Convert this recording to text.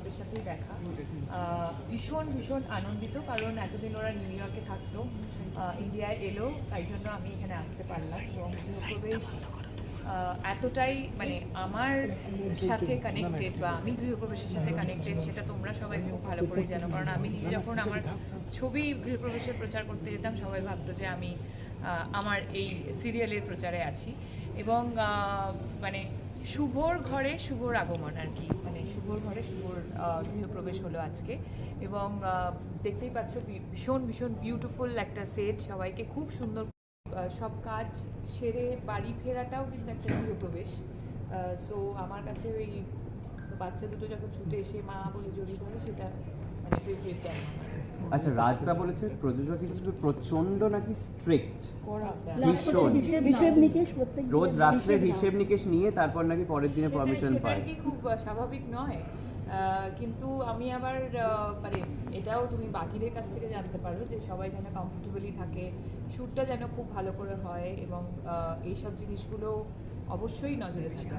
ওদের সাথেই দেখা। ভীষণ ভীষণ আনন্দিত, কারণ এতদিন ওরা নিউ ইয়র্কে থাকতো, ইন্ডিয়ায় এলো, তাই জন্য আমি এখানে আসতে পারলাম। এবং গৃহপ্রবেশ এতটাই মানে আমার সাথে কানেক্টেড, বা আমি গৃহপ্রবেশের সাথে কানেক্টেড, সেটা তোমরা সবাই খুব ভালো করে জানো। কারণ আমি নিজে যখন আমার ছবি গৃহপ্রবেশের প্রচার করতে যেতাম, সবাই ভাবতো যে আমি আমার এই সিরিয়ালের প্রচারে আছি। এবং মানে শুভর ঘরে শুভর আগমন আর কি, মানে শুভর ঘরে শুভর গৃহপ্রবেশ হলো আজকে। এবং দেখতেই পাচ্ছ ভীষণ ভীষণ বিউটিফুল একটা সেট, সবাইকে খুব সুন্দর সব কাজ সেরে বাড়ি ফেরাটাও কিন্তু একটা গৃহপ্রবেশ। সো আমার কাছে ওই বাচ্চা দুটো যখন ছুটে এসে মা বলে জড়িয়ে ধরে, সেটা মানে ফেভারিট টাইম আমার। আচ্ছা, রাজদা বলেছে প্রযোজক হিসেবে প্রচন্ড নাকি স্ট্রিক্ট, ভীষণ হিসেব নিকেশ রোজ রাত্রে হিসেব নিকেশ নিয়ে তারপর নাকি পরের দিনে পারমিশন সেটা পায়। কি খুব স্বাভাবিক নয়? কিন্তু আমি আবার মানে এটাও তুমি বাকিদের কাছ থেকে জানতে পারো যে সবাই যেন কমফোর্টেবলি থাকে, শ্যুটটা যেন খুব ভালো করে হয়, এবং এইসব জিনিসগুলো অবশ্যই নজরে থাকে।